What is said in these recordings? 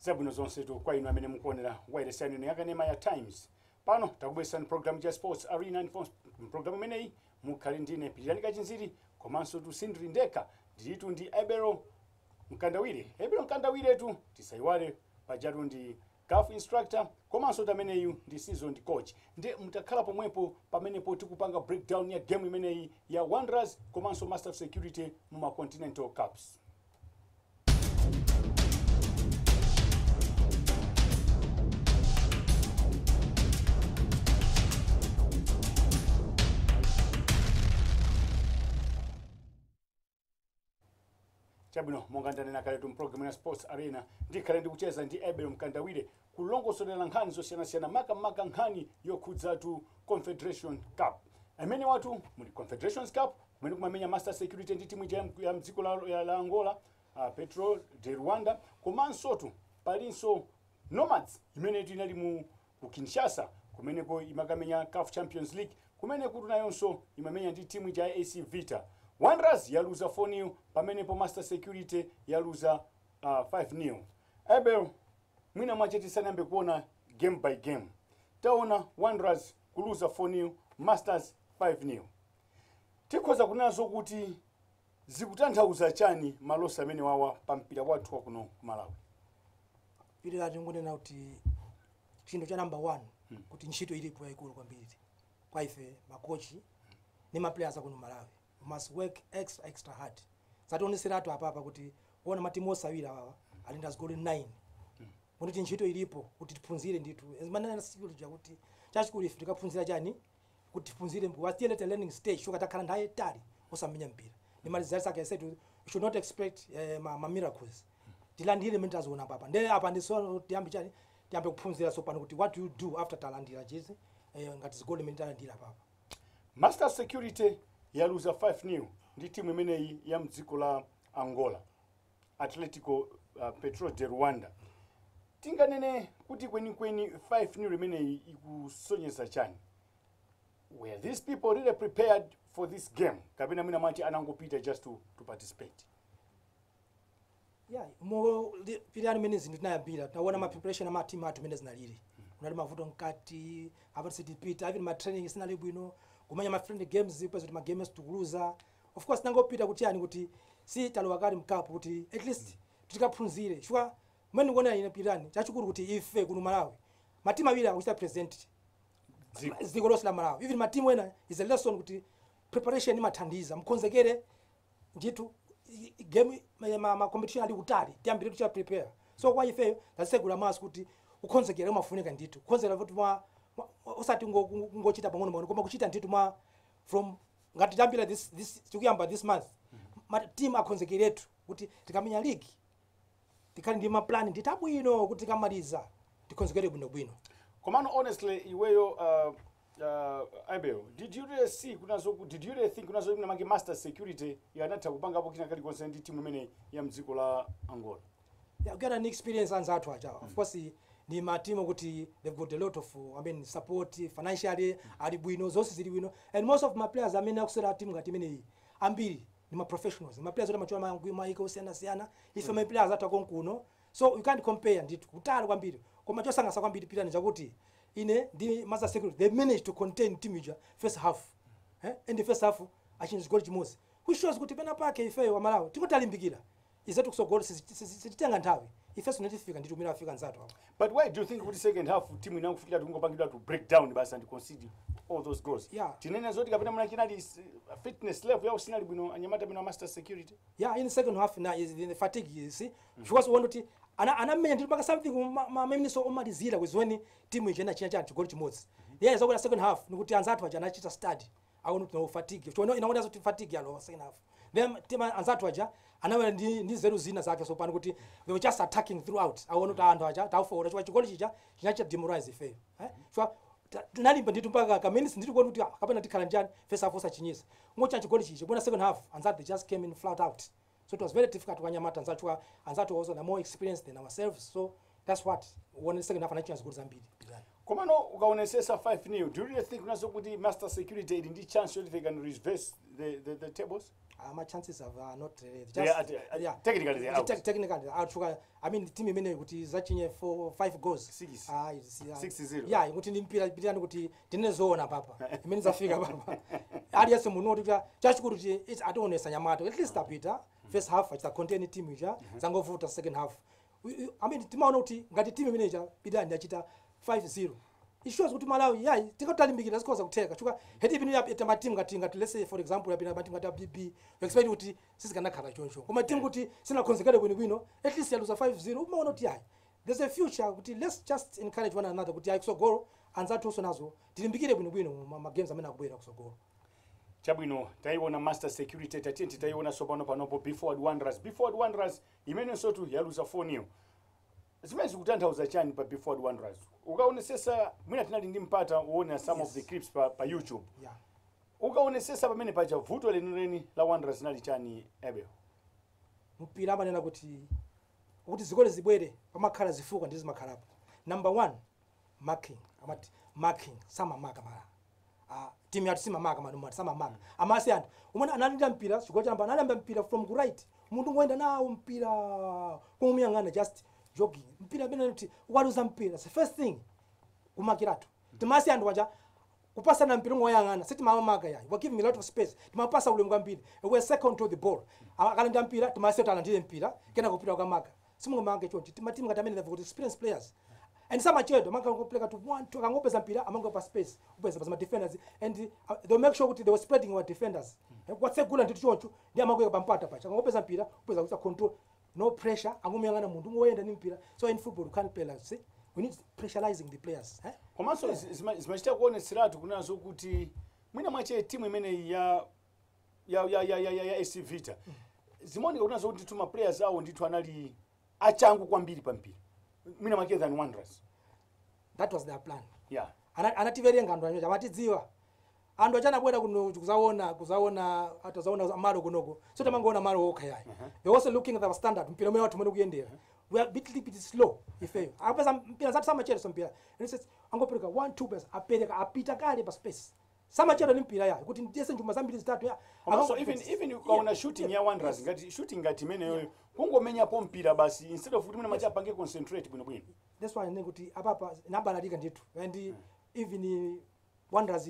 zabwino zonse tu kwa inu amene mukuonera wireless yanu yakanema ya Times. Pano takubwesani program ya Sports Arena program imeneyi mukhali ndine Pitirani Kachinziri komanso tu Sindri Ndeka ndiritu ndi Ebero Mkandawire tu tisaiwale pajatu ndi golf instructor komanso tameneyu ndi seasoned coach. Ndi mutakhala pomwepo pamenepo tikupanga breakdown ya game imeneyi ya Wanderers komanso Master Security mu continental cups. Chabwino mongandane nakaletu program ya Sports Arena ndikhale ndikucheza ndi Ebero Mkandawire kulongosolera nkhani zosiyana-siyana maka nkhani yokhudzatu Confederation Cup. Amene watu muli Confederations Cup kumene kumamenya Master Security ndi timu ya mdziko la Angola, Petro de Rwanda, komanso tu palinso Nomads imene tinali mu Kinshasa kumeneko imakamenya CAF Champions League kumene kuti nayonso imamenya ndi timu ya AC Vita. Wanderers yaluza 4-0 pamenepo Master Security yaluza 5-0. Ebel mwina mwachetisana ambe kuona game by game. Taona Wanderers kuluza 4-0, Masters 5-0. Tikhoza kunazo kuti zikutanthauza chani malosa amene wawa pampira wathu kuno Malawi. Pili atingonena kuti chinthu cha number 1 kuti ntchito ilipo yaikulu kwambiri kwa ife makochi ni maplayers kuno Malawi. Must work extra hard. Sationeseratu apa kuti ona matimu osawira awa alinda zigoli 9. Kuti ntchito ilipo kuti tiphunzire nditu. Ezimanana security kuti chachikulu ife tikaphunzira chani kuti tiphunzire watiele the learning stage shokatakhala ndaye tali osamenya mpira. Ni malizalisa ke said you should not expect ma miracles. Tilandile mentors wona papa. Nde apa ndiso tiyambi chani tiyambe kuphunzira so pano kuti what do you do after talandira chizi ngati zigoli mentalandira papa. Master Security yaluza 5-0 ndi timu imeneyi ya mdziko la Angola, Atletico Petro de Rwanda. Tinganene kuti kweni 5-0 imeneyi ikusonyeza chani? Were these people really prepared for this game? Kapena mwina mati anangopita just to participate. Yeah, mo Pitirani minutes ndinayambira. Taona ma preparation ama team atu mene zinaliri. Unali mavuto nkati, avansi Peter, even my training sinali bwino. Kumanya ma friendly games zipo kuti ma games tukuluza. Of course nangopita kuti yani kuti si talowa kali mkapu kuti at least tutikaphunzire. Sure mweni ngona ine Pitirani chachikuru kuti ife kuno Malawi. Matimu awiri akuchita present ziko losi la Malawi. Even matimu ena is a lesson kuti preparation imathandiza mkonzekere nditu game ma competition ali utali tiyambire tucha prepare. So kwa ife tasegula masu kuti ukonzekere umafunika nditu. Konzekera kuti osati ngochita pang'ono koma kuchita nditu from ngati tambira this tukuyamba this month team akonzekeretu kuti tikamenya league tikali ndi ma plan nditabwino kuti tikamaliza tikonzekere bwino. Komano honestly iweyo Abel, did you really think kunazo imene mangi Master Security yanatha kupanga hapo kina kali konse ndi timu imene ya mdziko la Angola? Yeah, get an experience anzatu acha. Of course ni matimu kuti they've got a lot of support financially ali bwino zonse zili bwino, and most of my players amene akusera timu ngati imene ambiri ni ma professionals. Ma players amachwa maiko siyana ife my players atakonkuno, so you can't compare nditu kutali kwambiri koma chosangasa kwambiri Pitirani chakuti ine ndi Master Security they managed to contain team ija first half and the first half achinzi goal chimozi, which shows kuti pena pake ife wa Malawi tikutalimbikira izetu kusogolo sititenga nthawi ife sinatifika nditu mira afika nzatu hapo. But why do you think kuti second half team inakufikira tukungopangidwa to break down basi and concede all those goals? Yeah. Tinene zoti kapena mwana kinali fitness level yao sinali bwino anyamata bino Master Security. Yeah, in the second half na is the fatigue, you see. Because one kuti anamenya nditu paka something mimi so omalizira with when team ijena chinya to goal chimozi. Yeah, so the second half nikuti anzatu aja anachita study. I want to know fatigue. So inaona zoti fatigue yalo second half. Then team anzatu aja anawe ndi zeru zina zake so pano kuti they were just attacking throughout. I want to ando aja ta forward chwa chigoli chija chinacha demoralize ife. So tunalimba nditu mpaka kamenisi nditu kwa kuti kapena tikhala njani first half osachinyisa. Ngocha chigoli chije bona second half anzatu just came in flat out. So it was very difficult to Kanyamata anzatu also the more experienced than ourselves. So that's what one second half anachia zigoli zambiri. Komano ukaonesesa 5-0, do you really think unazo kuti Master Security ndi chance yoti they can reverse the tables? My chances are not technically they are out. Technically out. I mean, team imene kuti zachinye for 5 goals. 6-0. Yeah, kuti ndimpira pitani kuti tinezoona papa. Imene zafika papa. Aliyense muno kuti chachikuru kuti it's atonesa nyamato. At least apita first half achita contain team ija zangovuta second half. I mean, timaona kuti ngati team imene ija pitani achita 5-0. It shows kuti Malawi tikatalimbikira zikoza kutheka chuka hedi binu yapita matimu ngati let's say for example yapita matimu ngati BB we expect kuti sisi kana khala choncho koma timu kuti sina konzekere bwino at least yaluza 5-0 umaona kuti there's a future kuti let's just encourage one another kuti kusogolo anzathu so nazo tilimbikire bwino ma games amene akubwera kusogolo chabwino taiona master security tatenti taiona sopano panopo before Wanderers imene sotu yaluza 4-0 zimene zikutanthauza chani pa before Wanderers ukaonesesa mwina tinali ndi mpata uone some of the clips pa YouTube ukaonesesa pamene paja vuto lenileni la Wanderers nali chani ebe mpira amanena kuti zikole zibwere pamakhala zifuka ndi zimakhalapo number 1 marking sama maka mara team yatu sima maka manuma sama maka amasi anthu umwana analinda mpira chigoli chamba analamba mpira from right mundu ngoenda nawo mpira kumuyangana just jogging mpira bena kuti waluza mpira the first thing kumakiratu timasi anthu waja kupasa na mpira ngoyangana siti mama maka yayi we give me a lot of space timapasa ule ngwambiri we second to the ball akalanda mpira timasi atalandire mpira kena kupira kwa maka simunga manga chonchi timatimu ngatamene level experienced players and some chedo manga ngopleka to 1 akangopeza mpira amango pa space upeza pa defenders and they make sure that they were spreading our defenders kwatsegula ndicho choncho ndi amango pampata pacha akangopeza mpira upeza kuti control no pressure angumuyangana mundu ngoyenda ni mpira so in football you can't play like see we need pressurizing the players komanso zimachita kuonesiratu kunazo kuti mwina mwache timu imene ya AC Vita zimoneka kunazo kuti tuma players awo ndithu anali achangu kwambiri pa mpira mwina mwake than Wanderers. That was their plan. Yeah. Anativerenga ndo anyoja amatidziwa andu achana bwera kuzaona atazaona malo kunoko so tamangoona malo okha yayi they also looking at our standard mpira mwe watu mwene kuyendera we are bit slow ife akapeza mpira zatu sama chero mpira and says angopeleka 1-2 base apita kale pa space sama chero mpira yayi kuti ndiyese njuma zambiri zitatu ya so even ukaona shooting ya Wanderers ngati shooting ngati imene yoyo kungomenya po mpira basi instead of kuti mwana macha pange concentrate bwino that's why ndikuti apapa nabalalika ndithu and even Wanderers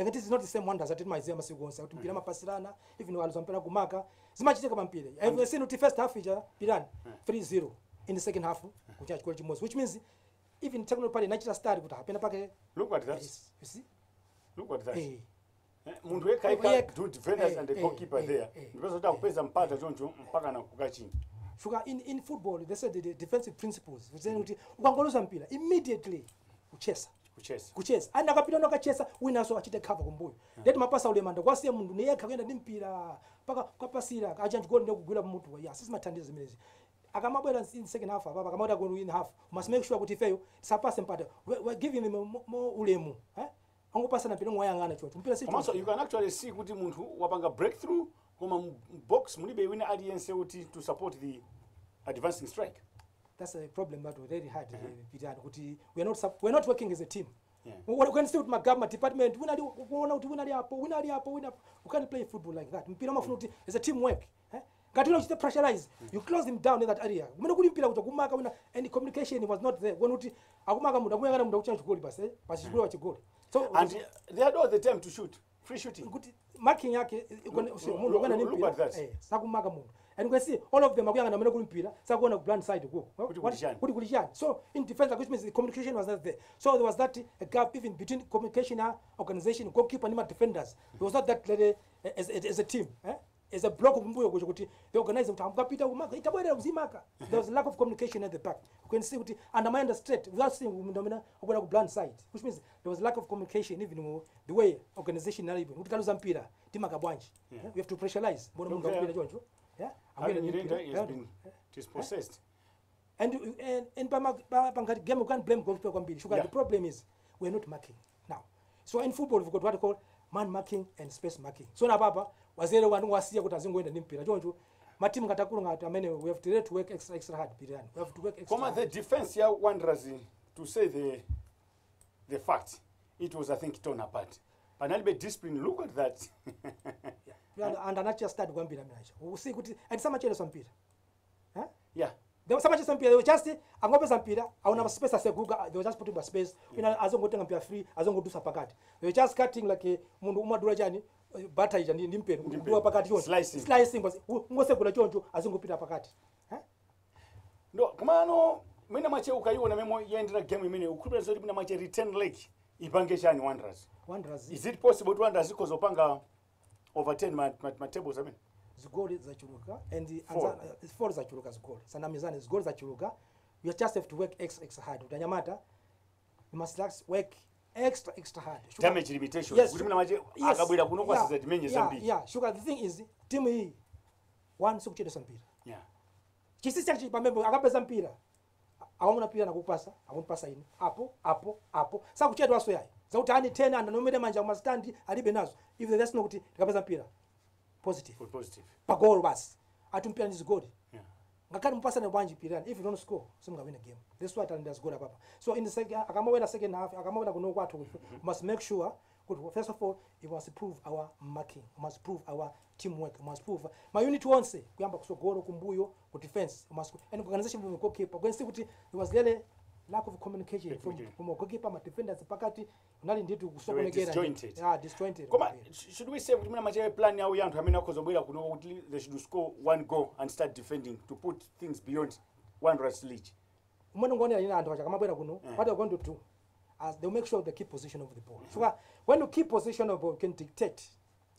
ngati is not the same Wanderers that maize masiku onse kuti mpira mapasirana even waluza mpira kumaka zimachitika pa mpira I've seen the first half ija Piran 3-0 in the second half kuchachi kwa chimozi which means even technical party natural start kuti hapena pake look at that you see look at that mundu wekaika do defenders and the goalkeeper there because of kupeza mpata choncho mpaka na kukachini shuka in football they said the defensive principles which kuti ukangoluza mpira immediately uchesa and akapita nokachesa winaso achite cover kumbuyo ndeti mapasa ule manda kwasiya mundu neyekha kuyenda ndi mpira paka kwapasira achanji goli ndokugwira mutu ya sisi mathandizo zimenezi akamabwera in second half papa akamauta ku win half must make sure kuti feyo sapase mpata we give him more ulemu angopasa na mpira ngoyangana chocho mpira si so you can actually see kuti munthu wapanga breakthrough koma box mulibe wina audience kuti to support the advancing strike. That's a problem that we already had we're not working as a team. We can see with my government department we can't play football like that. Mpira mafunuti is a teamwork. Ngati unachita pressurize you close them down in that area. Kumene kuli mpira kuja kumaka wina and communication was not there. When uti akumaka muda kuyangana muda kuchana chigoli basi chigoli wa chigoli. So and they had all the time to shoot free shooting. Kuti marking yake mundu kana ni mpira sakumaka mundu. And you can see all of them are going to mpira so going to blind side go so in defense which means the communication was not there so there was that a gap even between communication organization goalkeeper and defenders there was not that as a team as a block kumbuyo kuti they organize ukapita umaka itabwera uzimaka there was lack of communication at the back you can see kuti undermine the straight without seeing mundomena ukona ku blind side which means there was lack of communication even the way organization nalibe kuti kaluza mpira timaka bwanji we have to pressurize mbona mundu akupira choncho dispossessed and pangati game you can't blame goalkeeper kwambiri sugar the problem is we're not marking now so in football we've got what we call man marking and space marking so na papa wazere wandu wasiya kuti azingoenda ndi mpira choncho matimu ngatakulu ngati amene we have to work extra hard we have to work extra hard. The defense ya Wanderers to say the fact it was I think torn apart. Panalibe discipline look at that. and anacha start kwambira manje usi kuti and samacheleso mpira yeah they samacheleso mpira they were just angopeza mpira auna space aseguga they were just putting a space ina azongotenga mpira free azongodusa pakati they were just cutting like mundu umadura chani butter ija ndi mpeni kudua pakati yonse slicing basi ngosegula choncho azongopita pakati ndo kumano mina mache ukaiona memo yendera game imene ukhulupira zoti mina mache return leg ipange chani Wanderers is it possible to Wanderers kozopanga over 10 my tables I mean zigoli zachuluka and the four zachuluka zigoli sana mizani zigoli zachuluka you just have to work extra hard utanyamata you must work extra hard damage limitation kuti mina mache akabwera kuno kwasiza dimenye zambiri sugar the thing is team hii one sokuchedesa mpira chisisi chachi pamembo akapeza mpira awamuna pira nakupasa akumpasa ine apo sakuchedwa so yayi zauti ani 10 andanomere manja kuma stand alibe nazo if there's no kuti tikapeza mpira positive pa goal basi atumpira ndi zigoli ngakati mpasa ne bwanji pirani if you don't score simungawina game this what and goal papa so in the second akamawena second half akamawena kuno kwathu must make sure good first of all it must prove our marking must prove our teamwork must prove my unit once kuyamba kusogoro kumbuyo ku defense must and organization from goalkeeper when see kuti it was really lack of communication from goalkeeper ma defenders pakati unali nditu kusokonekera disjointed koma should we say kuti mina mache plan yawo yanthu amene akozobwera kuno kuti they should score one goal and start defending to put things beyond Wanderers league umene ngonera ina anthu akamabwera kuno what they are going to do as they make sure they keep possession of the ball so when you keep possession of the ball you can dictate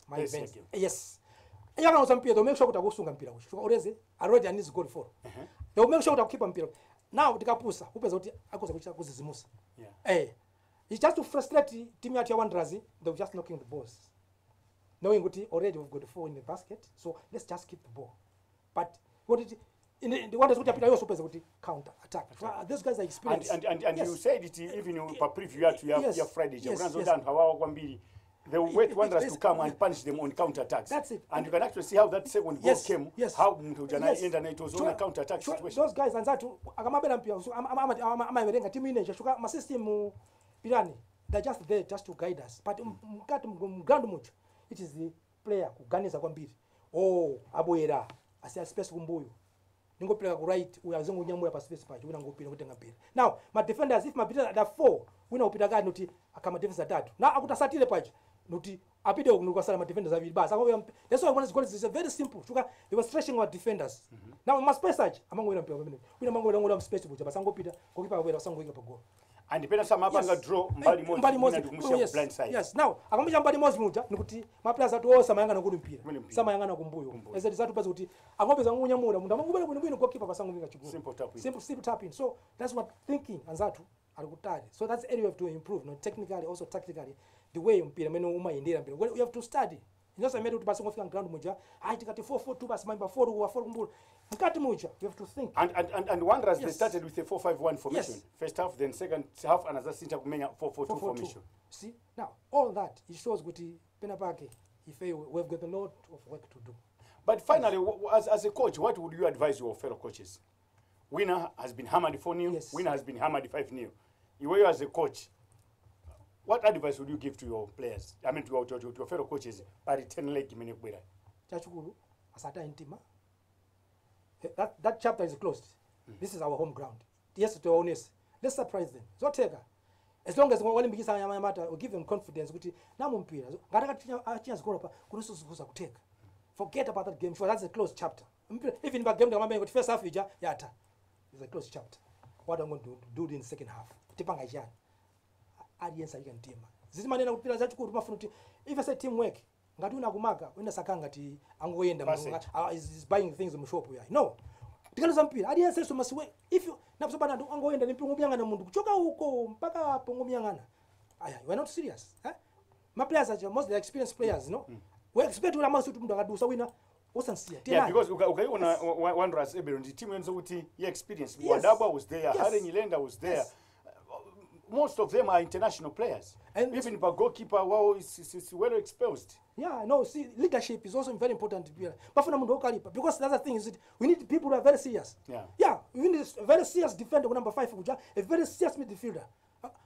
my events yes yakana usampira they make sure kuti akusunga mpira uchi so already needs goal for they make sure kuti keep mpira now tikapusa upeza kuti akoza kuchita kuzizimusa it's just to frustrate team ya Wanderers they just knocking the balls knowing kuti already we've got 4 in the basket so let's just keep the ball but what it in the Wanderers kuti apita yo upeza kuti counter attack these guys are experienced and you said it even you preview ya to your Friday kunazo danthu hawawa kwambiri they will wait Wanderers to come and punish them on counter attacks. That's it. And you can actually see how that second goal came. How Mtujana ended it was on a counter attack situation. Those guys and that akamabela mpira ama imerenga team ine shuka ma system pirani they're just there just to guide us but mkati mgandu mucho it is the player kuganiza kwambiri aboyera asi space kumbuyo ningopira ku right uyazongo nyamura pa space pacho wina ngopira kutenga mpira now my defenders if mapita da 4 wina upita kati noti akama defenders 3 na akutasatire pacho noti apide kunukasala ma defenders avili basi akobe that's why one is very simple shuka they were stretching our defenders now my space acha amangwera mpira pamene wina mangwera ngola space buja basangopita kokipa kwera basangoika pa goal and pena sama apanga draw mbali mozi kumushia blind side yes now akamucha mbali mozi muja nikuti ma players atu osa mayangana kuli mpira sama yangana kumbuyo eze zatu pazi kuti akopeza ngunyamura mundu amangubele bwino goalkeeper basangovinga chigulu simple tapping so that's what thinking anzatu alikutali so that's area you have to improve not technically also tactically the way mpira meno umayendera mpira you have to study inyosa mede kuti basi ngofika ground muja tikati 4-4-2 basi mamba 4 kumbula mkati muja you have to think and Wanderers they started with a 4-5-1 formation first half then second half another center kumenya 4-4-2 formation see now all that it shows kuti pena pake if we've got a lot of work to do but finally as a coach what would you advise your fellow coaches winner has been hammered 4-0 winner has been hammered 5-0 you as a coach what advice would you give to your players? I mean, to your fellow coaches, by 10 leg minute. Chachukuru, asata intima. That chapter is closed. This is our home ground. Yes, to honest. Let's surprise them. So take as long as one begins we give them confidence. Namumpira. Gataka chance go up. Kunusu take. Forget about that game. Sure, that's a closed chapter. Even back game, the first half yata. It's a closed chapter. What I'm going to do in the second half. Tipanga jan. Audience again team zizimanena kupira zachikuru mafunuti if I say teamwork ngati una kumaka wenda sakanga ti angoyenda is buying things in shop ya no tikaliza mpira audience so must work if you nakusobana ndo angoyenda ni mpingo myangana mundu kuchoka huko mpaka pongo myangana aya you are not serious my players are most experienced players we expect una masu tu mundu akadusa wina osansia because ukaiona Wanderers ebelo ndi team yenzo kuti ye experience Wadabwa was there Harry Nyilenda was there most of them are international players. And even the goalkeeper, wow, is well exposed. Yeah, no, see, leadership is also very important. But for because the other thing is that we need people who are very serious. Yeah, we need a very serious defender, number 5, a very serious midfielder.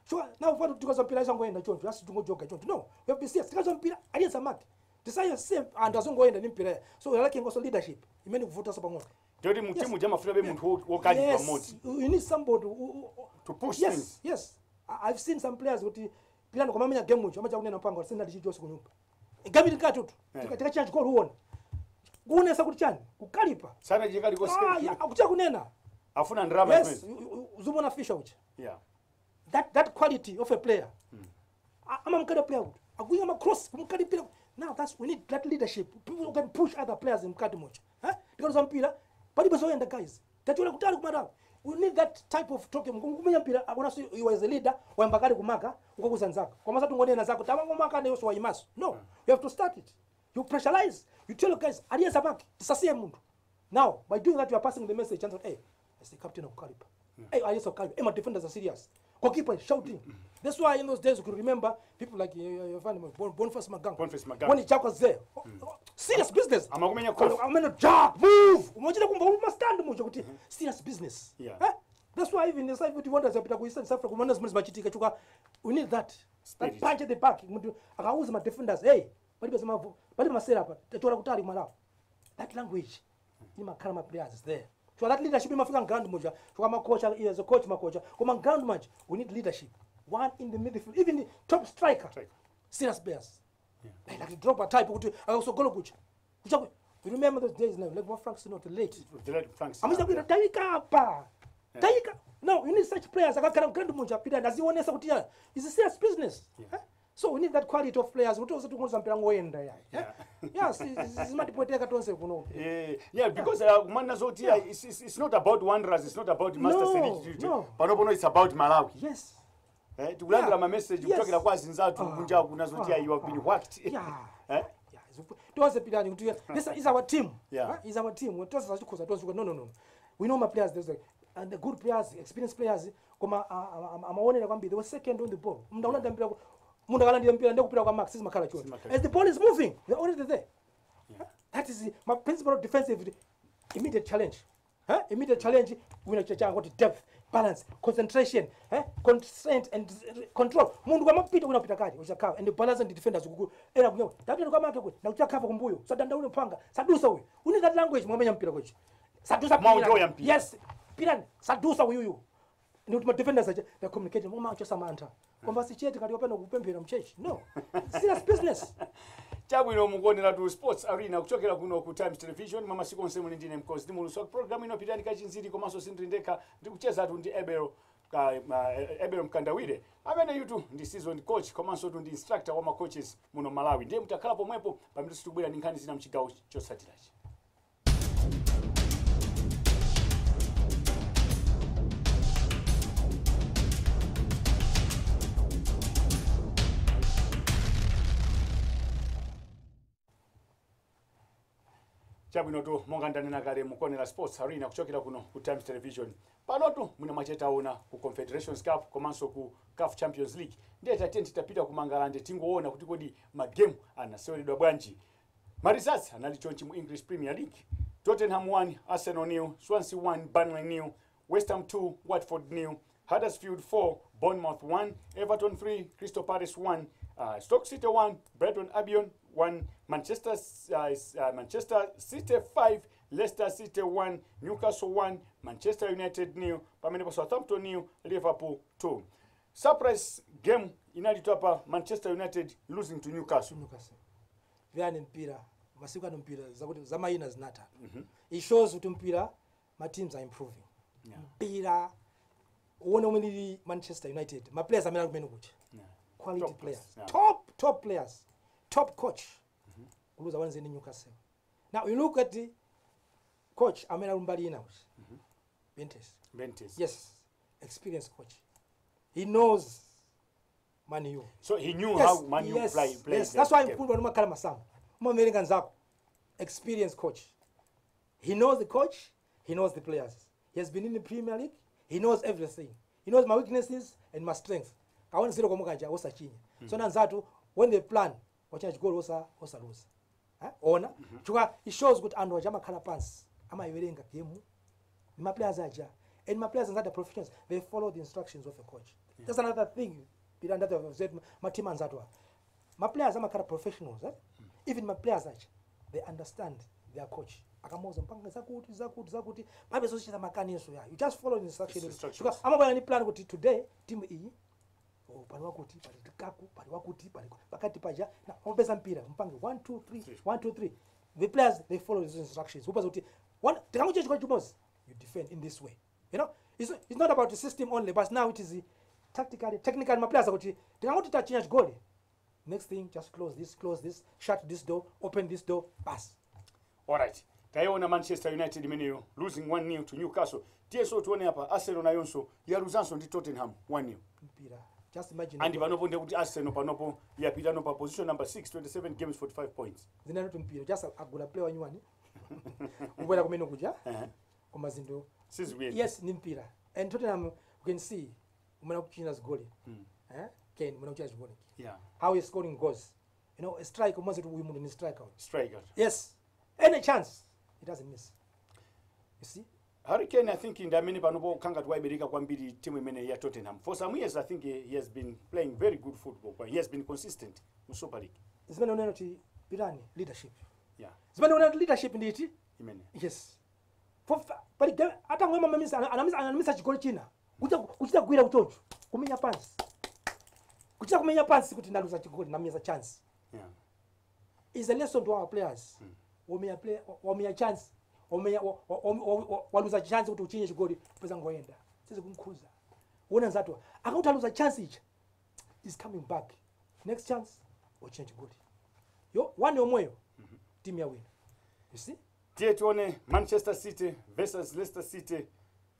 So now, what do you guys players are going to join? Just to go joke. No, we have to be serious. Because on Pira, I didn't mark. Tisaya same and azongoenda nimpira. So we are lacking also leadership. Imene kuvuta sapa Jodi mutimu jamafuna be muntu wokali pamodzi. You need somebody who To push yes, things. Yes. I've seen some players kuti pilano kama menya game mucho amacha kunena mpanga senda lichicho kunyumba. Gabi likatu tu. Tikachanja goal huona. Kuonesa kuti chani? Kukalipa. Sana jikali ko akucha kunena. Afuna ndrama yes, zumona fisha ucha. Yeah. That quality of a player. Ama mkada player. Akuinga ma cross kumkadi player. Now we need that leadership. People who can push other players in mkadi mucho. Because some mpira pali bazoenda guys. Tachula kutali kumara. We need that type of talking. Kumenya mpira abona so you as a leader wa mbakali kumaka ukokuza nzako. Kwa maana tungonena zako tama kumaka ne so waimaso. No, you have to start it. You pressurize. You tell guys, aliye sabaki tisasie mundu. Now, by doing that you are passing the message and hey, as the captain of Kalipa. Hey, aliye so Kalipa. Hey, my defenders are serious. Goalkeeper is shouting. That's why in those days you could remember people like your friend Boniface Magang. When the Jack was there. Serious business. Amakumenya kofi. Amena Jack move. Umojile kumva umastand mucho kuti serious business. Yeah. That's why even the side what you want as a pita kuisa South Africa mwana zimezi bachitika chuka we need that. Spirit. That punch at the back. Mtu akauza ma defenders. Hey, bali masera hapa. Tatola kutali mara. That language. Ni makala ma players is there. So that leadership imafika ground moja. So kama coach as a coach makocha. Kama ground match we need leadership. One in the midfield, even the top striker. Serious players. Yeah. Like drop a type I also go kucha. You remember those days now, like what Frank's not late. The late Frank. I'm just going to taika pa. Taika. No, you need such players. I can't ground moja pita naziwonesa kutia. It's a serious business. Yeah. So we need that quality of players. We also to go some ngoenda ya. Yes, it's not poteka tonse kuno. Yeah, because Mana Zotia it's not about Wanderers, it's not about Master City. No. But it's about Malawi. Yes. To land my message, you talking about Zinzatu, Punjab, Nazotia, you have been whacked. Yeah. This is our team. Yeah. It's our team. No. We know my players. There's and the good players, experienced players. Koma amaone kwambi they were second on the ball. As the ball is moving, they're already there. Yeah. That is my principle of defensive immediate challenge. Immediate challenge. We need to change depth, balance, concentration, consent and control. Mundu kama pita unapita kati, ushaka and the balance and the defenders kuku. Era kunyo. That kama kako na utaka kumbuyo. Sadanda ule panga. Sadusa we. We need that language mwamenya mpira coach. Sadusa mpira. Yes. Pira sadusa we. Ni ultimate defenders they communicate mama acha samantha. Kwamba si cheti kali wapenda kupembera mchechi. No. Serious business. Chabu ino mungondera tu sports arena kuchokera kuno ku Times Television mama sikonse muli ndine mkozi ndi muluso program ino pitani kachinziri komanso sindrindeka ndikucheza tu ndi Ebero Mkandawire amene yutu ndi season coach komanso tu ndi instructor wa ma coaches muno Malawi ndiye mutakhala pomwepo pamene situbwera ndi nkhani zina mchigawo chosatirachi. Chabwinoto monga ndanena kale mukonera sports arena kuchokera kuno ku Times Television. Panotu muna machetaona ku Confederations Cup komanso ku CAF Champions League. Ndiye tatenti tapita ku Mangalande tingoona kuti kodi magame anaseweredwa bwanji. Marizats anali chonchi mu English Premier League. Tottenham 1, Arsenal 0, Swansea 1, Burnley 0, West Ham 2, Watford 0, Huddersfield 4, Bournemouth 1, Everton 3, Crystal Palace 1, Stoke City 1, Brighton Albion 1, Manchester City 5, Leicester City 1, Newcastle 1, Manchester United 0, pamene pa Southampton 0, Liverpool 2. Surprise game inalitapa Manchester United losing to Newcastle. Vyani mpira, masiku ano mpira zakuti zamaina zinata. It shows kuti mpira my teams are improving. Mpira uone umene Manchester United, my players amene kumene kuti. Quality top players. Yeah. Top players. Top coach. Kuluza wanze ni Newcastle. Now you look at the coach amena rumbali ina which. Bentes. Yes. Experienced coach. He knows Man U. So he knew how Man U play. Yes. That's why I'm putting on Makala Masam. American Zap. Experienced coach. He knows the coach, he knows the players. He has been in the Premier League, he knows everything. He knows my weaknesses and my strengths. I want to see Rokomukaja was a chinya. So Nanzatu, when they plan, what change goal was a lose. Ona, it shows good and Wajama Kalapans. Am I wearing a game? My players are ja. And my players and other professionals, they follow the instructions of a coach. That's another thing. My team and Zatwa. My players are my kind of professionals. even my players acha they understand their coach akamoza mpanga zakuti babe zochita makaniso ya you just follow the instructions amabwana ni plan kuti today team iyi pali wakuti pali Kaku pali wakuti pali pakati paja na opeza mpira mpange 1 2 3 1 2 3 the players they follow these instructions upaza kuti one tikangochecha kwa chimozi you defend in this way, you know. It's not about the system only, but now it is technically my players kuti tikangoti tachinja goal, next thing just close this, shut this door, open this door, pass. All right. Taiona Manchester United imeneyo losing 1-0 to Newcastle. TSO tuone hapa Arsenal nayonso ya luzanso ndi Tottenham 1-0. Mpira. Just imagine. And panopo ndi kuti Arsenal panopo yapitano pa position number 6, 27 games 45 points. Zinalo mpira just agula player wanyuani. Ubwela kumene kuja. Koma zindo. Yes, ni mpira. And Tottenham you can see umana kuchinja goal. Kane umana kuchinja goal. Yeah. How he's scoring goals. You know, a strike umaze tu uyimuntu ni striker. Striker. Yes. Any chance he doesn't miss. You see? Harry Kane, I think in the many panopo kanga tuwaibereka kwambiri timu imene ya Tottenham. For some years I think he has been playing very good football. He has been consistent in Super League. Zimene unena kuti Pirani leadership. Yeah. Zimene unena leadership nditi? Imene. Yes. But ata ngwema anamisa chigoli china. Kuchita kuira utocho. Kumenya pansi. Kuchita kumenya pansi kuti ndaluza chigoli nameza chance. Yeah. Is a lesson to our players. Wamenya chance. Waluza chance kuti uchinje chigoli pesa ngoenda. Sizi kumkhuza. Wona nzatwa. Akutaluza chance ichi. Is coming back. Next chance uchinje chigoli. Yo one yomweyo. Team ya win. You see? Tuone Manchester City versus Leicester City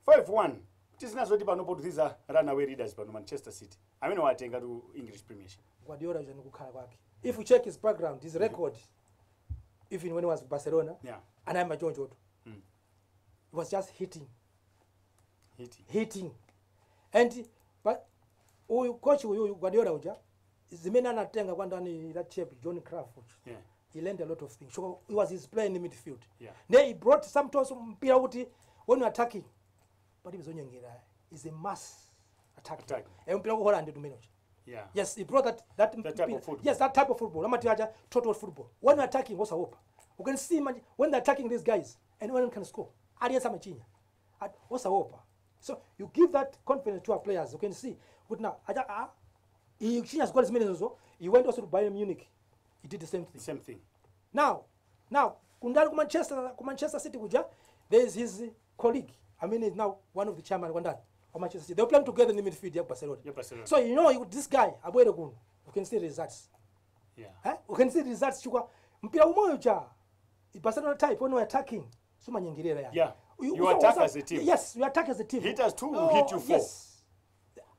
5-1. Tisinazoti panopo these are runaway leaders pano Manchester City. Amene watenga to English Premiership. Guardiola jana kukhala kwake. If you check his background, his record, even when he was Barcelona, and I'm a John Joto, he was just hitting. And but coach Guardiola uja zimene anatenga kwa ndani that chap John Crawford. Yeah. He learned a lot of things. So he was his player in the midfield. Yeah. Then he brought some toss mpira uti when you attacking. But he was onyengera. Is a mass attack. And mpira ko Holland do Yeah. Yes, he brought that type of football. Yes, that type of football. Amatiaja total football. When you're attacking, what's a hope? You can see when they're attacking these guys, anyone can score. Arias Amachinya. What's a hope? So you give that confidence to our players. You can see. But now, he has got as many as well. He went also to Bayern Munich. He did the same thing. Now, kundali ku Manchester City kuja, there is his colleague. I mean, he's now one of the chairman of Manchester City. They're playing together in the midfield of Barcelona. So you know this guy, Abuelo Gun, you can see the results. Yeah. You can see the results. Mpira umoyo cha. Barcelona type when we're attacking. Suma nyengirera ya. Yeah. You attack as a team. Yes, you attack as a team. Hit us 2, hit you 4. Yes.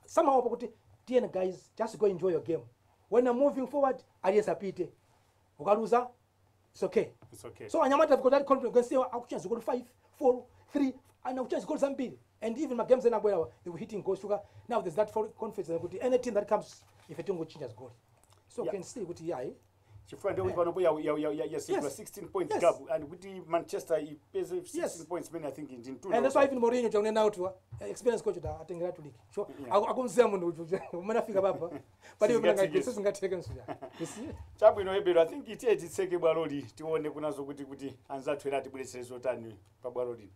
Somehow kuti TN guys just go enjoy your game. When I'm moving forward, Arias apite. Ukaluza, it's okay. So Anyamata have got that confidence. You can see how chance go to 5, 4, 3, and now chance go to something. And even my games in Abuela, they were hitting goal sugar. Now there's that confidence. Any team that comes, if it don't go change goal. So you can see what yeah. Chifukwa ndio panopo ya 16 points gap, and with Manchester he pays 16 points many I think in 2. And that's why even Mourinho jana out to experience coach that atengera to league. So akumzia mundu umanafika baba. But you can get this ngateke nsuya. You see? Chabu inoebero I think ititseke bwaloli tione kunazo kuti anzathu erati buleselezo tani pa bwaloli.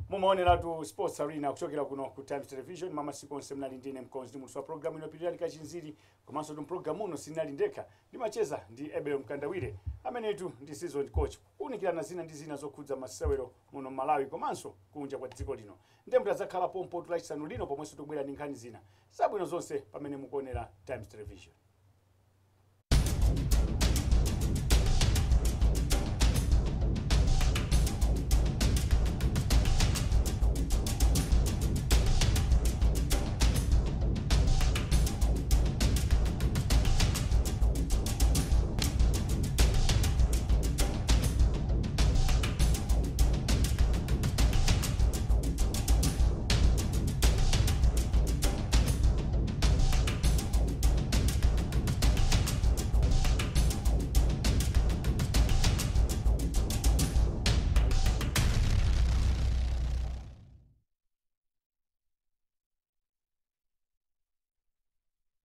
Mumaonera tu Sports Arena kuchokera kuno ku Times Television. Mama sikonse mnali ndine mkonzi muluswa programu inopirira likachinziri komanso tu programu uno sinali ndeka ndimacheza ndi Ebelo Mkandawire amene tu ndi season coach unikirana zina ndi zina zokhudza masewero muno Malawi komanso kunja kwa dziko lino. Ndembo tazakhala pompo tulachisanu lino pomwenso tubwera ndi nkhani zina zabwino zonse pamene mukuonera Times Television.